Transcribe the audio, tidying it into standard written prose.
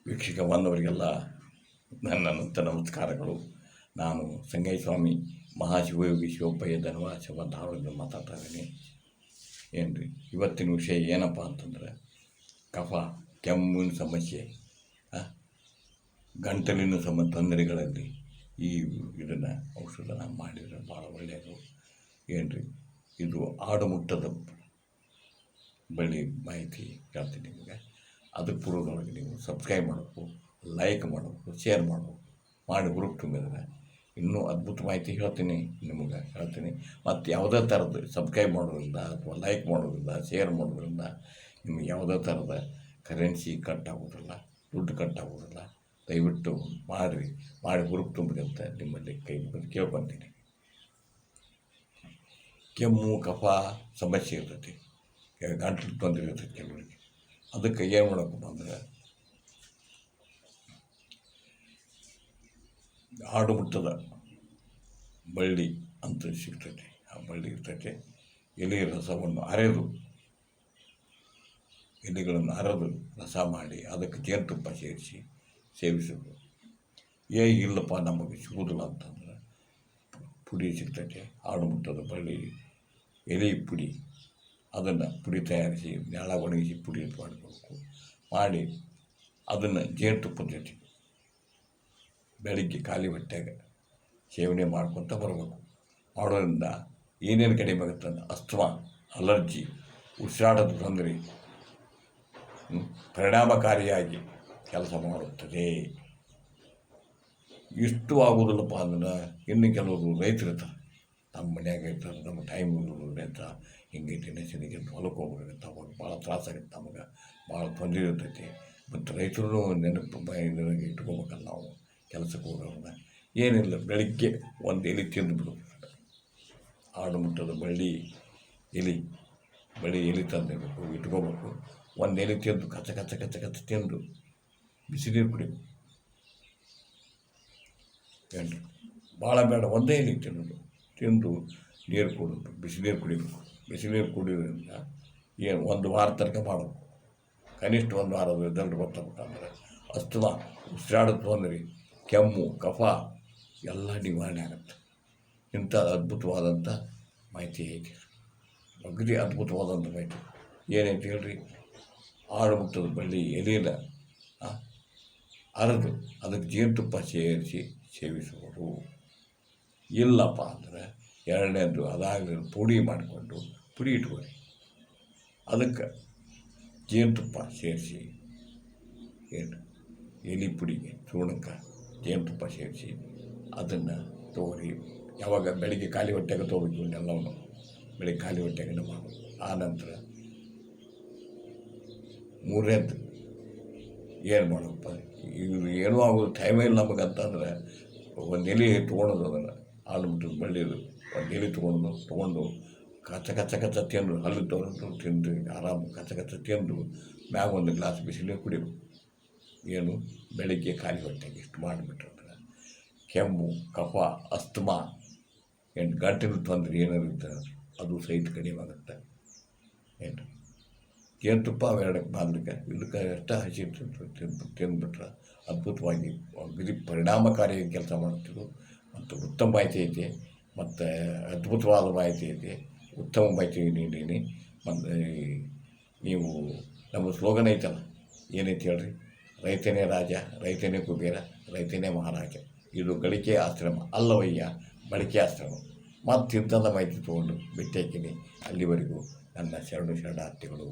ವೀಕ್ಷಕ ಬಾಂಧವರಿಗೆಲ್ಲ ನನ್ನ ನಮಸ್ಕಾರಗಳು. ನಾನು ಸಂಗಯ್ಯ ಸ್ವಾಮಿ ಮಹಾಶಿವಯೋಗಿ ಶಿವಪ್ಪಯ್ಯ ಧನವಾಸವ ಧಾರವಾಡದಿಂದ ಮಾತಾಡ್ತಾ ಇದ್ದೀನಿ. ಏನು ರೀ, ಇವತ್ತಿನ ವಿಷಯ ಏನಪ್ಪ ಅಂತಂದ್ರೆ ಕಫ, ಕೆಮ್ಮಿನ ಸಮಸ್ಯೆ, ಗಂಟಲಿನ ತೊಂದರೆಗಳಲ್ಲಿ ಈ ಇದನ್ನು ಔಷಧನ ಮಾಡಿದರೆ ಭಾಳ ಒಳ್ಳೆಯದು. ಏನು ರೀ, ಇದು ಆಡುಮುಟ್ಟದ ಬಳ್ಳಿ ಮಾಹಿತಿ ಹೇಳ್ತೀನಿ ನಿಮಗೆ. ಅದಕ್ಕೆ ಪೂರ್ವದೊಳಗೆ ನೀವು ಸಬ್ಸ್ಕ್ರೈಬ್ ಮಾಡಬೇಕು, ಲೈಕ್ ಮಾಡಬೇಕು, ಶೇರ್ ಮಾಡಬೇಕು, ಮಾಡಿ ಗ್ರೂಪ್ ತುಂಬಿದ್ರೆ ಇನ್ನೂ ಅದ್ಭುತ ಮಾಹಿತಿ ಹೇಳ್ತೀನಿ. ಮತ್ತು ಯಾವುದೇ ಥರದ್ದು ಸಬ್ಸ್ಕ್ರೈಬ್ ಮಾಡೋದ್ರಿಂದ ಅಥವಾ ಲೈಕ್ ಮಾಡೋದ್ರಿಂದ ಶೇರ್ ಮಾಡೋದ್ರಿಂದ ನಿಮಗೆ ಯಾವುದೇ ಥರದ ಕರೆನ್ಸಿ ಕಟ್ ಆಗೋದಿಲ್ಲ, ದುಡ್ಡು ಕಟ್ ಆಗೋದಿಲ್ಲ. ದಯವಿಟ್ಟು ಮಾಡಿ ಗ್ರೂಪ್ ತುಂಬಿರಿ ಅಂತ ನಿಮ್ಮಲ್ಲಿ ಕೈ ಮುಗಿದು ಕೇಳ್ಕೊತೀನಿ. ಕೆಮ್ಮು ಕಫ ಸಮಸ್ಯೆ ಇರ್ತೈತಿ, ಗಂಟಲು ತೊಂದರೆ ಇರ್ತೈತಿ ಕೆಲವರಿಗೆ. ಅದಕ್ಕೆ ಏನು ಮಾಡಬೇಕಪ್ಪ ಅಂದ್ರೆ ಆಡುಮುಟ್ಟದ ಬಳ್ಳಿ ಅಂತ ಸಿಗ್ತೈತೆ. ಆ ಬಳ್ಳಿ ಇರ್ತೈತೆ. ಎಲೆ ರಸವನ್ನು ಎಲೆಗಳನ್ನು ಅರೆದು ರಸ ಮಾಡಿ ಅದಕ್ಕೆ ಜೇನುತುಪ್ಪ ಸೇರಿಸಿ ಸೇವಿಸೋದು. ಇಲ್ಲಪ್ಪ ನಮಗೆ ಸಿಗೋದಿಲ್ಲ ಅಂತಂದ್ರೆ ಪುಡಿ ಸಿಗ್ತೈತೆ, ಆಡುಮುಟ್ಟದ ಬಳ್ಳಿ ಎಲೆ ಪುಡಿ. ಅದನ್ನು ಪುಡಿ ತಯಾರಿಸಿ ನೆಲ ಒಣಗಿಸಿ ಪುಡಿ ಮಾಡಬೇಕು. ಮಾಡಿ ಅದನ್ನು ಜೇನುತುಪ್ಪದ ಜೊತೆ ಬೆಳಿಗ್ಗೆ ಖಾಲಿ ಹೊಟ್ಟೆಗೆ ಸೇವನೆ ಮಾಡ್ಕೊತ ಬರಬೇಕು. ಮಾಡೋದ್ರಿಂದ ಏನೇನು ಕಡಿಮೆ ಆಗುತ್ತೆ, ಅಸ್ತಮಾ, ಅಲರ್ಜಿ, ಉಸಿರಾಟದ ತೊಂದರೆ ಪರಿಣಾಮಕಾರಿಯಾಗಿ ಕೆಲಸ ಮಾಡುತ್ತದೆ. ಇಷ್ಟು ಆಗೋದಿಲ್ಲಪ್ಪ ಅಂದ್ರೆ ಇನ್ನು ಕೆಲವರು ರೈತರು ಇರ್ತಾರೆ, ನಮ್ಮ ಮನ್ಯಾಗ ಇರ್ತಾರೆ, ನಮ್ಮ ಟೈಮ್ ಅಂತ ಹಿಂಗೈತಿ ನೆಸನಿಗೆ ಹೊಲಕ್ಕೆ ಹೋಗ್ಬೇಕಾಗತ್ತೆ. ಅವಾಗ ಭಾಳ ತ್ರಾಸಾಗುತ್ತೆ, ನಮಗೆ ಭಾಳ ತೊಂದರೆ ಇರ್ತೈತಿ. ಮತ್ತು ರೈತರು ನೆನಪು ಇದರಾಗೆ ಇಟ್ಕೋಬೇಕಲ್ಲ ನಾವು ಕೆಲಸಕ್ಕೆ ಹೋಗೋರನ್ನ. ಏನಿಲ್ಲ, ಬೆಳಿಗ್ಗೆ ಒಂದು ಎಲೆ ತಿಂದುಬಿಡು. ಆಡುಮುಟ್ಟದ ಬಳ್ಳಿ ಎಲೆ ತಂದಿರಬೇಕು, ಇಟ್ಕೋಬೇಕು. ಒಂದು ಎಲೆ ತಿಂದು ಕಚ್ಚ ತಿಂದು ಬಿಸಿನೀರು ಕುಡಿಬೇಕು. ಏನು ಭಾಳ ಬೇಡ, ಒಂದೇ ಎಲೆ ತಿಂದು ನೀರು ಕುಡಿಬೇಕು, ಬಿಸಿನೀರು ಕುಡಿಬೇಕು. ಬಿಸಿನೀರು ಕುಡಿಯೋದ್ರಿಂದ ಏನು ಒಂದು ವಾರ ತನಕ ಮಾಡಬೇಕು. ಕನಿಷ್ಠ ಒಂದು ವಾರದ ರಿಸಲ್ಟ್ ಗೊತ್ತಾಗಬೇಕಂದ್ರೆ ಅಸ್ತಮಾ, ಉಸಿರಾಟದ ತೊಂದರೆ, ಕೆಮ್ಮು ಕಫ ಎಲ್ಲ ನಿವಾರಣೆ ಆಗುತ್ತೆ. ಇಂಥ ಅದ್ಭುತವಾದಂಥ ಮಾಹಿತಿ ಐತಿ, ಅಗದಿ ಅದ್ಭುತವಾದಂಥ ಮಾಹಿತಿ. ಏನೈತಿ ಹೇಳ್ರಿ, ಆಡುಮುಟ್ಟದ ಬಳ್ಳಿ ಎಲೆನ ಅರೆದು ಅದಕ್ಕೆ ಜೇನುತುಪ್ಪ ಸೇರಿಸಿ ಸೇವಿಸುವುದು. ಇಲ್ಲಪ್ಪ ಅಂದರೆ ಎರಡನೇದು ಅದಾಗಲಿ ಪುಡಿ ಮಾಡಿಕೊಂಡು ಪುಡಿ ಇಟ್ಕೊಳ್ಳಿ, ಅದಕ್ಕೆ ಜೇನುತುಪ್ಪ ಸೇರಿಸಿ ಎಲೆ ಪುಡಿಗೆ ಚೂರ್ಣಕ್ಕೆ ಜೇನುತುಪ್ಪ ಸೇರಿಸಿ ಅದನ್ನು ತೊಗೊರಿ. ಯಾವಾಗ ಬೆಳಿಗ್ಗೆ ಖಾಲಿ ಹೊಟ್ಟೆಗೆ ತೊಗೋಬೇಕು. ಇವನ್ನೆಲ್ಲವನ್ನು ಬೆಳಿಗ್ಗೆ ಖಾಲಿ ಹೊಟ್ಟೆಗೆ ಮಾಡಬೇಕು. ಆ ನಂತರ ಮೂರನೇದು ಏನು ಮಾಡಪ್ಪ, ಇವರು ಏನೂ ಆಗೋದು ಟೈಮೇ ಇಲ್ಲ ನಮಗೆ ಅಂತಂದರೆ ಒಂದು ಎಲೆ ತೊಗೊಳೋದು, ಅದನ್ನು ಆಡುಮುಟ್ಟದ ಬಳ್ಳಿದು ಒಂದು ಎಲೆ ತೊಗೊಂಡು ಕಚ್ಚ ತಿಂದು ಹಲ್ಲು ತೊಗೊಂಡು ತಿಂದು ಆರಾಮ ಕಚ್ಚ ತಿಂದು ಮ್ಯಾಗ ಒಂದು ಗ್ಲಾಸ್ ಬಿಸಿನೀರು ಕುಡಿಬೇಕು. ಏನು ಬೆಳಿಗ್ಗೆ ಖಾಲಿ ಹೊಟ್ಟೆಗೆ ಇಷ್ಟು ಮಾಡಿಬಿಟ್ರೆ ಕೆಮ್ಮು ಕಫ ಅಸ್ತಮಾ ಗಂಟಿನ ತೊಂದರೆ ಏನಾಗುತ್ತೆ ಅದು ಸಹಿತ ಕಡಿಮೆ ಆಗುತ್ತೆ. ಏನು ಜೇನುತುಪ್ಪ ಅವೆರಡಕ್ಕೆ ಬಾಂಧಕ್ಕೆ ಇದಕ್ಕೆ ಎಷ್ಟು ಹಸಿ ತಿಂದುಬಿಟ್ರೆ ಅದ್ಭುತವಾಗಿ ಅಗದಿ ಪರಿಣಾಮಕಾರಿಯಾಗಿ ಕೆಲಸ ಮಾಡ್ತಿದ್ದು. ಮತ್ತು ಉತ್ತಮ ಮಾಹಿತಿ ಐತಿ, ಮತ್ತು ಅದ್ಭುತವಾದ ಮಾಹಿತಿ ಐತಿ, ಉತ್ತಮ ಮಾಹಿತಿ ನೀಡೀನಿ. ಮತ್ತು ನೀವು ನಮ್ಮ ಸ್ಲೋಗನ್ ಐತಲ್ಲ, ಏನೈತಿ ಹೇಳ್ರಿ, ರೈತನೇ ರಾಜ, ರೈತನೇ ಕುಬೇರ, ರೈತನೇ ಮಹಾರಾಜ. ಇದು ಗಳಿಕೆ ಆಶ್ರಮ ಅಲ್ಲವಯ್ಯ, ಬಳಕೆ ಆಶ್ರಮ. ಮತ್ತು ಇಂಥದ್ದು ಮಾಹಿತಿ ತೊಗೊಂಡು ಭೇಟಿ ಹಾಕಿನಿ. ಅಲ್ಲಿವರೆಗೂ ನನ್ನ ಶರಣಾರ್ಥಿಗಳು.